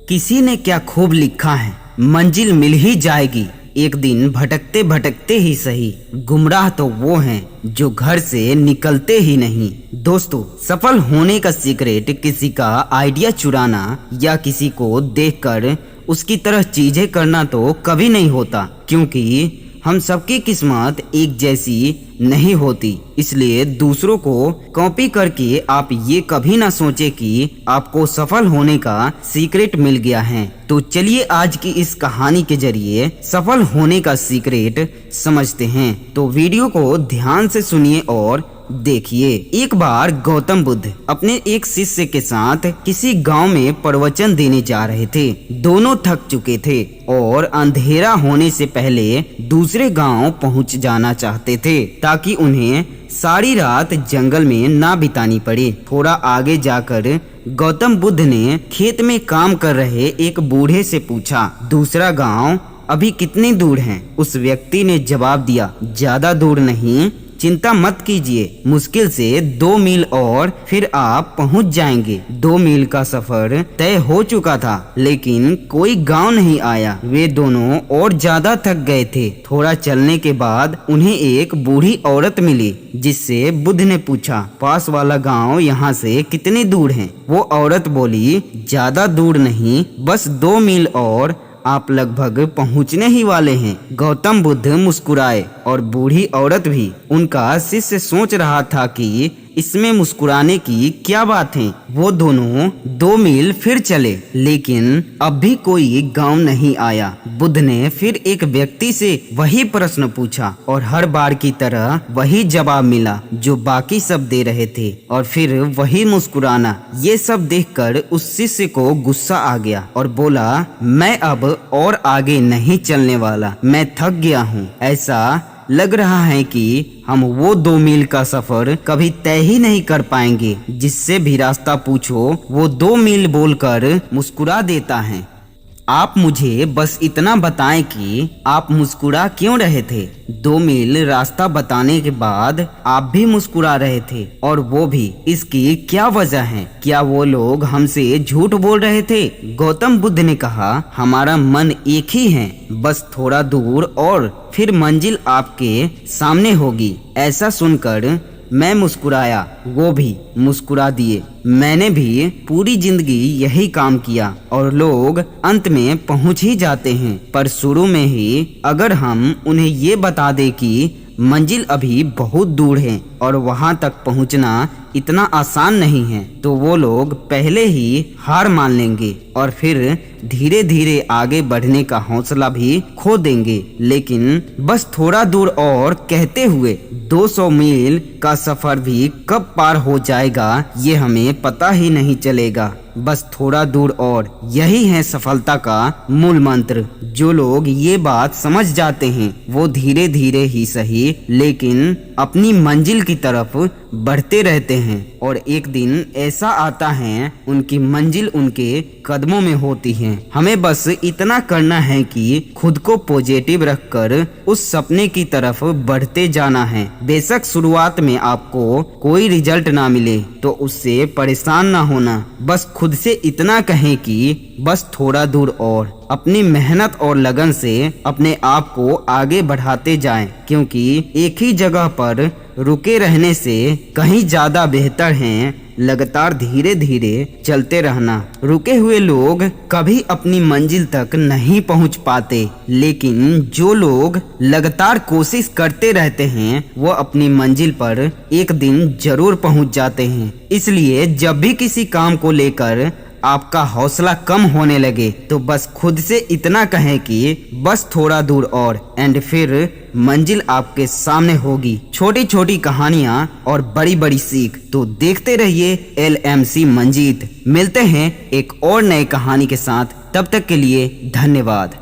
किसी ने क्या खूब लिखा है, मंजिल मिल ही जाएगी एक दिन, भटकते भटकते ही सही। गुमराह तो वो हैं जो घर से निकलते ही नहीं। दोस्तों, सफल होने का सीक्रेट किसी का आइडिया चुराना या किसी को देखकर उसकी तरह चीजें करना तो कभी नहीं होता, क्योंकि हम सबकी किस्मत एक जैसी नहीं होती। इसलिए दूसरों को कॉपी करके आप ये कभी ना सोचे कि आपको सफल होने का सीक्रेट मिल गया है। तो चलिए आज की इस कहानी के जरिए सफल होने का सीक्रेट समझते हैं। तो वीडियो को ध्यान से सुनिए और देखिए। एक बार गौतम बुद्ध अपने एक शिष्य के साथ किसी गांव में प्रवचन देने जा रहे थे। दोनों थक चुके थे और अंधेरा होने से पहले दूसरे गांव पहुंच जाना चाहते थे, ताकि उन्हें सारी रात जंगल में ना बितानी पड़े। थोड़ा आगे जाकर गौतम बुद्ध ने खेत में काम कर रहे एक बूढ़े से पूछा, दूसरा गांव अभी कितनी दूर है? उस व्यक्ति ने जवाब दिया, ज्यादा दूर नहीं, चिंता मत कीजिए, मुश्किल से 2 मील और फिर आप पहुंच जाएंगे। 2 मील का सफर तय हो चुका था, लेकिन कोई गांव नहीं आया। वे दोनों और ज्यादा थक गए थे। थोड़ा चलने के बाद उन्हें एक बूढ़ी औरत मिली, जिससे बुद्ध ने पूछा, पास वाला गांव यहाँ से कितनी दूर है? वो औरत बोली, ज्यादा दूर नहीं, बस 2 मील और आप लगभग पहुंचने ही वाले हैं। गौतम बुद्ध मुस्कुराए और बूढ़ी औरत भी। उनका शिष्य सोच रहा था कि इसमें मुस्कुराने की क्या बात है। वो दोनों 2 मील फिर चले, लेकिन अब भी कोई गांव नहीं आया। बुद्ध ने फिर एक व्यक्ति से वही प्रश्न पूछा और हर बार की तरह वही जवाब मिला जो बाकी सब दे रहे थे, और फिर वही मुस्कुराना। ये सब देखकर उस शिष्य को गुस्सा आ गया और बोला, मैं अब और आगे नहीं चलने वाला, मैं थक गया हूँ। ऐसा लग रहा है कि हम वो 2 मील का सफर कभी तय ही नहीं कर पाएंगे। जिससे भी रास्ता पूछो वो 2 मील बोलकर मुस्कुरा देता है। आप मुझे बस इतना बताएं कि आप मुस्कुरा क्यों रहे थे? 2 मील रास्ता बताने के बाद आप भी मुस्कुरा रहे थे, और वो भी इसकी क्या वजह है? क्या वो लोग हमसे झूठ बोल रहे थे? गौतम बुद्ध ने कहा, हमारा मन एक ही है, बस थोड़ा दूर और फिर मंजिल आपके सामने होगी। ऐसा सुनकर मैं मुस्कुराया, वो भी मुस्कुरा दिए। मैंने भी पूरी जिंदगी यही काम किया, और लोग अंत में पहुंच ही जाते हैं। पर शुरू में ही अगर हम उन्हें ये बता दें कि मंजिल अभी बहुत दूर है और वहां तक पहुंचना इतना आसान नहीं है, तो वो लोग पहले ही हार मान लेंगे और फिर धीरे धीरे आगे बढ़ने का हौसला भी खो देंगे। लेकिन बस थोड़ा दूर और कहते हुए 200 मील का सफर भी कब पार हो जाएगा ये हमें पता ही नहीं चलेगा। बस थोड़ा दूर और, यही है सफलता का मूल मंत्र। जो लोग ये बात समझ जाते हैं वो धीरे धीरे ही सही, लेकिन अपनी मंजिल की तरफ बढ़ते रहते हैं, और एक दिन ऐसा आता है उनकी मंजिल उनके कदमों में होती है। हमें बस इतना करना है कि खुद को पॉजिटिव रखकर उस सपने की तरफ बढ़ते जाना है। बेशक शुरुआत में आपको कोई रिजल्ट ना मिले तो उससे परेशान ना होना। बस खुद से इतना कहें कि बस थोड़ा दूर और, अपनी मेहनत और लगन से अपने आप को आगे बढ़ाते जाएं, क्योंकि एक ही जगह पर रुके रहने से कहीं ज्यादा बेहतर है लगातार धीरे धीरे चलते रहना। रुके हुए लोग कभी अपनी मंजिल तक नहीं पहुंच पाते, लेकिन जो लोग लगातार कोशिश करते रहते हैं वो अपनी मंजिल पर एक दिन जरूर पहुंच जाते हैं। इसलिए जब भी किसी काम को लेकर आपका हौसला कम होने लगे तो बस खुद से इतना कहें कि बस थोड़ा दूर और, एंड फिर मंजिल आपके सामने होगी। छोटी छोटी कहानियाँ और बड़ी बड़ी सीख। तो देखते रहिए LMC मंजीत। मिलते हैं एक और नए कहानी के साथ, तब तक के लिए धन्यवाद।